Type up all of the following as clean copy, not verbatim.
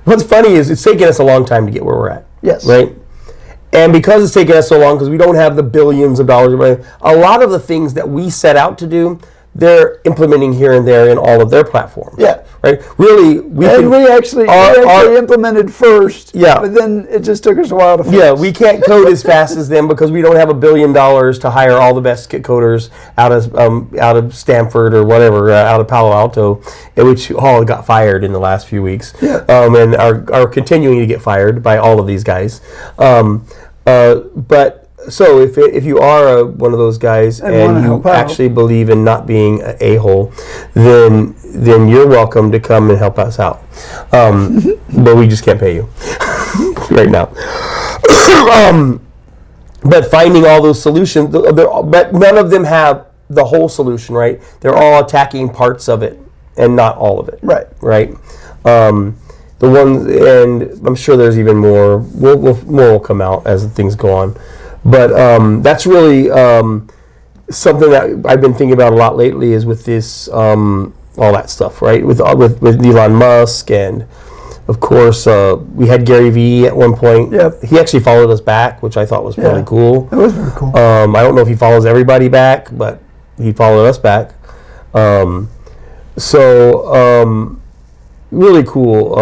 what's funny is it's taken us a long time to get where we're at. Yes. Right? And because it's taken us so long, because we don't have the billions of dollars, a lot of the things that we set out to do, they're implementing here and there in all of their platforms. Yeah. Right? Really, we actually implemented first. Yeah. But then it just took us a while to fix. Yeah, we can't code as fast as them because we don't have $1 billion to hire all the best coders out of Stanford or whatever, out of Palo Alto, which all got fired in the last few weeks. Yeah. And are continuing to get fired by all of these guys. But so if you are one of those guys and you actually believe in not being an a-hole, then you're welcome to come and help us out. But we just can't pay you right now. But finding all those solutions, but none of them have the whole solution, right? They're all attacking parts of it and not all of it. Right. Right. The ones, and I'm sure there's even more. More will come out as things go on. But that's really something that I've been thinking about a lot lately is with this, all that stuff, right? With Elon Musk, and of course we had Gary Vee at one point. Yep. He actually followed us back, which I thought was really cool. It was very cool. I don't know if he follows everybody back, but he followed us back. Really cool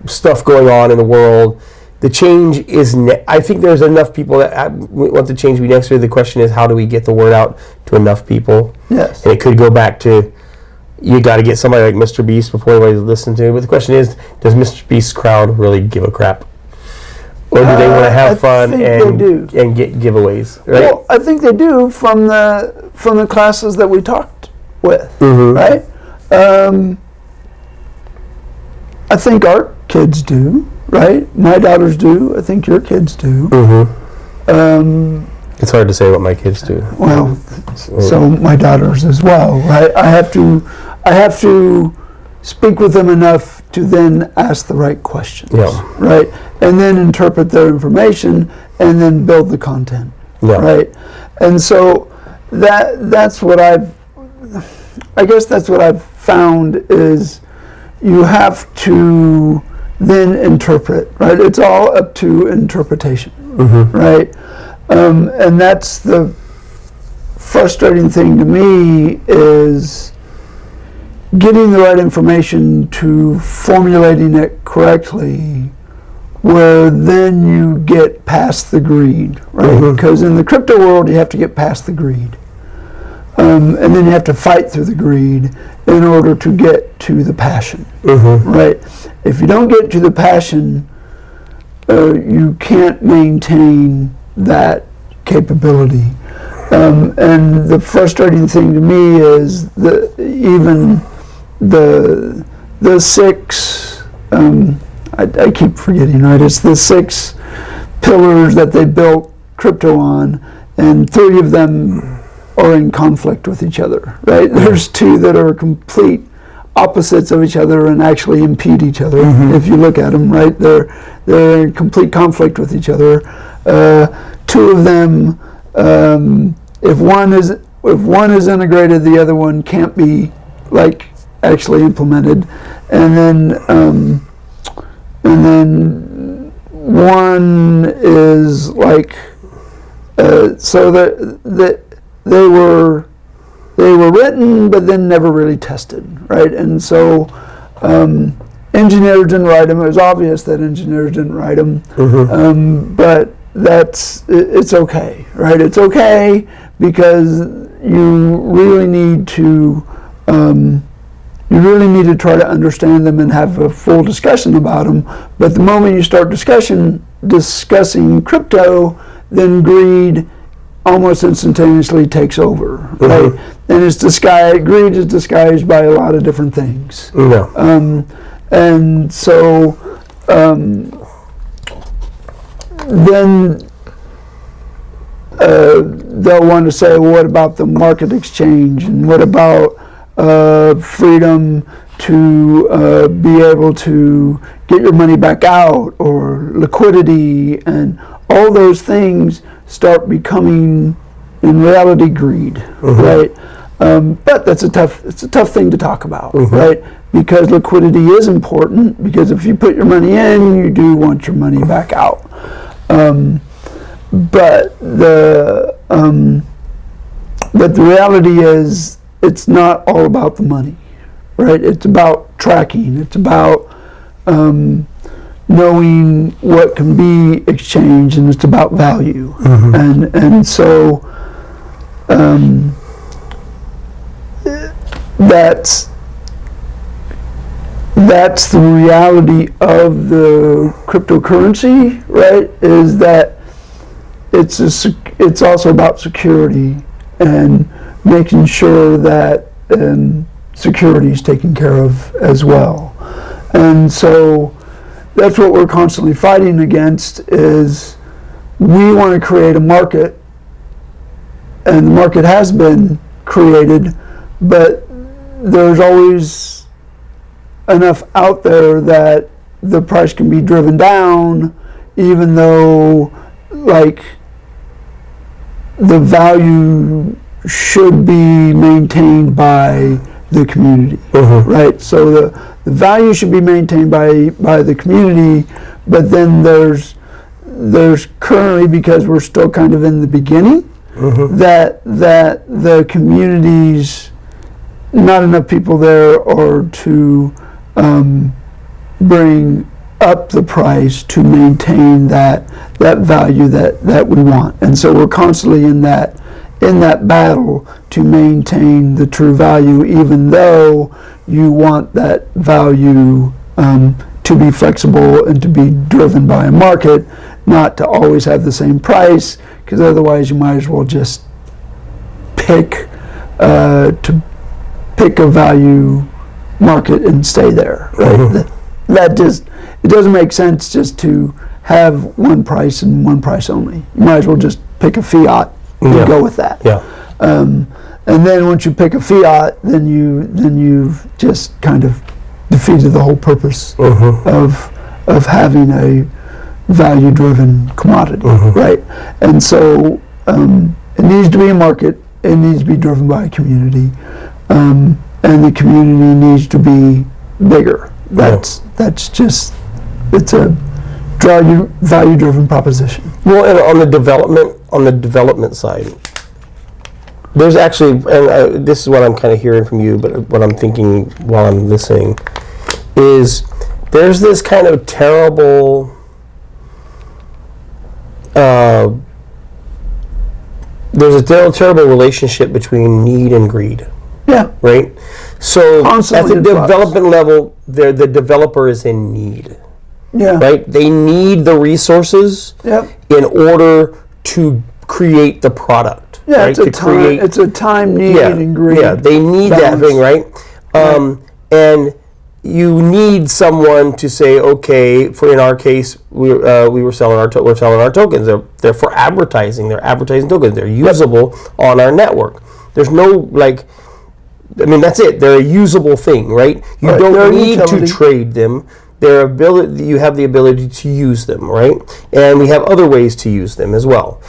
stuff going on in the world. The change is, I think there's enough people that want the change to be necessary. The question is, how do we get the word out to enough people? Yes. And it could go back to, you got to get somebody like Mr. Beast before everybody's listening to it. But the question is, does Mr. Beast's crowd really give a crap? Or do they want to have fun and get giveaways? Right? Well, I think they do from the classes that we talked with, right? I think our kids do. Right? My daughters do. I think your kids do. It's hard to say what my kids do. Well, so my daughters as well, right? I have to speak with them enough to then ask the right questions, right? And then interpret their information and then build the content, right? And so that's what I guess that's what I've found is you have to then interpret, right? It's all up to interpretation, right? And that's the frustrating thing to me is getting the right information to formulating it correctly, where then you get past the greed, right? Because in the crypto world, you have to get past the greed. And then you have to fight through the greed in order to get to the passion, right? If you don't get to the passion, you can't maintain that capability. And the frustrating thing to me is even the six, I keep forgetting, right? It's the 6 pillars that they built crypto on, and 3 of them are in conflict with each other, right? There's 2 that are complete opposites of each other and actually impede each other. If you look at them, right? They're in complete conflict with each other. 2 of them, if one is integrated, the other one can't be like actually implemented, and then one is like so that they were written but then never really tested, right? And so engineers didn't write them. It was obvious that engineers didn't write them, but it's okay, right? It's okay because you really need to try to understand them and have a full discussion about them. But the moment you start discussing crypto, then greed almost instantaneously takes over, right? And greed is disguised by a lot of different things. And so then they'll want to say, well, what about the market exchange, and what about freedom to be able to get your money back out, or liquidity, and all those things start becoming, in reality, greed, right? But it's a tough thing to talk about, right? because liquidity is important, because if you put your money in, you do want your money back out. But the reality is, it's not all about the money, right? It's about tracking. It's about knowing what can be exchanged, and it's about value. And so that's the reality of the cryptocurrency, right? Is that it's also about security and making sure that security is taken care of as well. And so that's what we're constantly fighting against, is we want to create a market, and the market has been created, but there's always enough out there that the price can be driven down, even though like the value should be maintained by the community, right? So the value should be maintained by the community, but then there's currently, because we're still kind of in the beginning, that the community's not enough people there or to bring up the price to maintain that value that we want. And so we're constantly in that battle to maintain the true value, even though you want that value to be flexible and to be driven by a market, not to always have the same price, because otherwise you might as well just pick a value market and stay there, right? That just, it doesn't make sense just to have one price and one price only. You might as well just pick a fiat and go with that. And then once you pick a fiat, then you've just kind of defeated the whole purpose of having a value-driven commodity, right? And so it needs to be a market. It needs to be driven by a community, and the community needs to be bigger. That's just, it's a value-driven proposition. Well, and on the development side, there's actually, and this is what I'm kind of hearing from you, but what I'm thinking while I'm listening is there's this kind of terrible there's a terrible relationship between need and greed. Yeah. Right? So Constantly at the development level, the developer is in need. Yeah. Right? They need the resources in order to create the product. Yeah, right? It's a time need and greed. Yeah, they need balance. that thing, right? And you need someone to say, okay, for in our case, we're selling our tokens. They're for advertising. They're advertising tokens. They're usable on our network. There's no that's it. They're a usable thing, right? You don't need to trade them. You have the ability to use them, right? And we have other ways to use them as well,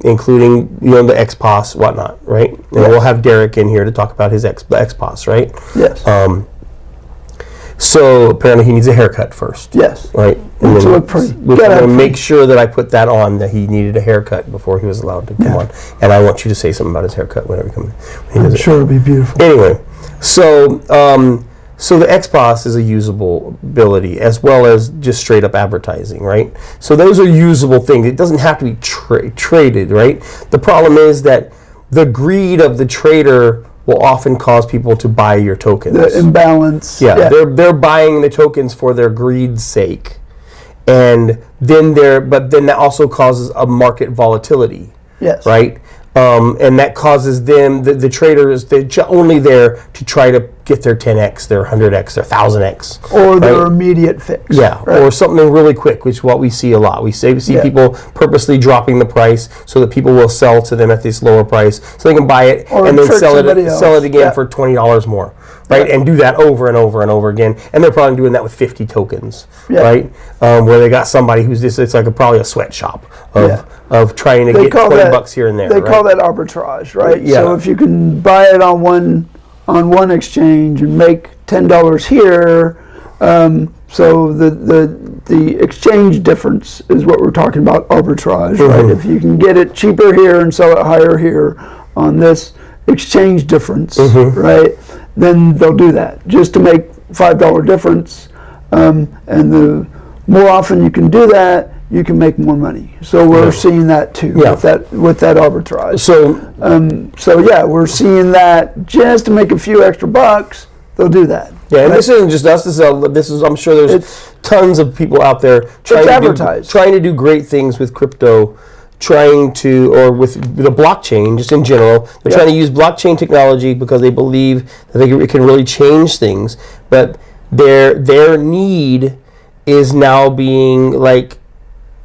including the XPOS, whatnot, right? And we'll have Derek in here to talk about his XPOS, right? Yes. So apparently he needs a haircut first. Yes. Right. And then look pretty. We're going to make sure that I put that on, that he needed a haircut before he was allowed to come on. And I want you to say something about his haircut whenever he comes. I'm sure it'll be beautiful. Anyway, so the XPOS is a usable ability as well as just straight up advertising, right? So those are usable things. It doesn't have to be traded, right? The problem is that the greed of the trader will often cause people to buy your tokens. The imbalance. Yeah. They're buying the tokens for their greed's sake, and then that also causes a market volatility. Yes. Right. And that causes them, the traders, they're only there to try to get their 10x, their 100x, their 1000x. Or their immediate fix. Yeah, right? Or something really quick, which is what we see a lot. We see people purposely dropping the price so that people will sell to them at this lower price so they can buy it and then sell it again for $20 more. Right, and do that over and over and over again, and they're probably doing that with 50 tokens, right? Where they got somebody who's it's like probably a sweatshop of trying to get $20 here and there. They call that arbitrage, right? Yeah. So if you can buy it on one exchange and make $10 here. So the exchange difference is what we're talking about, arbitrage, right? If you can get it cheaper here and sell it higher here on this exchange difference, right? Then they'll do that just to make $5 difference. And the more often you can do that, you can make more money. So we're seeing that too with that arbitrage. So yeah, we're seeing that just to make a few extra bucks, they'll do that. Yeah, and this isn't just us. This is I'm sure there's tons of people out there trying to do great things with crypto, or with the blockchain, just in general. They're trying to use blockchain technology because they believe that it can really change things. But their need is now being like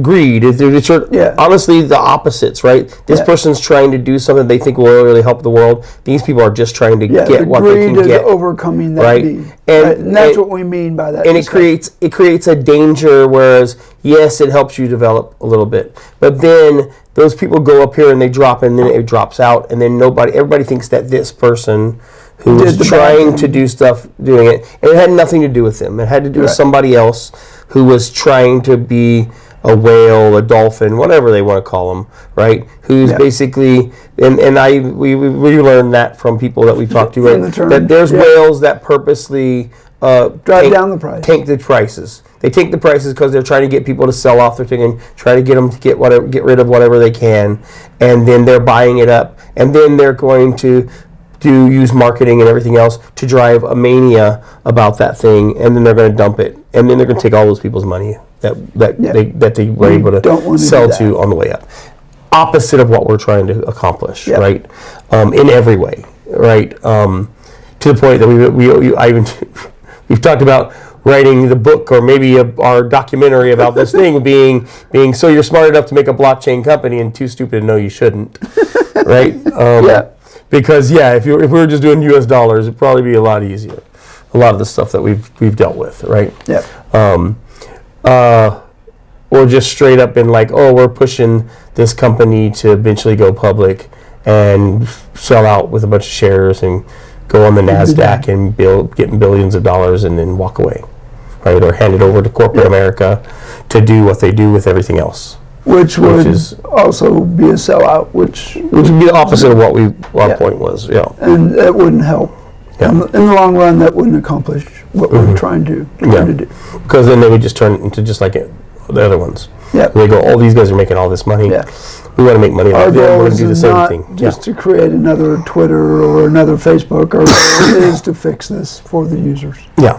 greed. It's honestly the opposites, right? This person's trying to do something they think will really help the world. These people are just trying to get what they can get. Greed is overcoming that need. And that's what we mean by that. And it creates a danger, whereas, yes, it helps you develop a little bit. But then those people go up here and they drop, and then it drops out, and then everybody thinks that this person who was trying to do stuff, doing it, and it had nothing to do with them. It had to do with somebody else who was trying to be a whale, a dolphin, whatever they want to call them, right? Who's basically, we learned that from people that we talked to, right? That there's whales that purposely drive down the price, tank the prices. They take the prices because they're trying to get people to sell off their thing and try to get them to get rid of whatever they can, and then they're buying it up, and then they're going to use marketing and everything else to drive a mania about that thing, and then they're going to dump it, and then they're going to take all those people's money that they were able to sell to on the way up. Opposite of what we're trying to accomplish, right? In every way, right? To the point that we've talked about writing the book, or maybe our documentary about this thing being so you're smart enough to make a blockchain company and too stupid to know you shouldn't, right? Because if we were just doing U.S. dollars, it'd probably be a lot easier. A lot of the stuff that we've dealt with, right? Or just straight up in like, we're pushing this company to eventually go public and sell out with a bunch of shares and go on the NASDAQ and getting billions of dollars and then walk away, right? Or hand it over to corporate America to do what they do with everything else. Which would also be a sellout, which would be the opposite of what our point was, and that wouldn't help. In the long run, that wouldn't accomplish what we're trying to do. Because then they would just turn it into just like the other ones. They go, these guys are making all this money. We want to make money like them. We're going to do the same thing. Just to create another Twitter or another Facebook. Our goal is to fix this for the users. Yeah.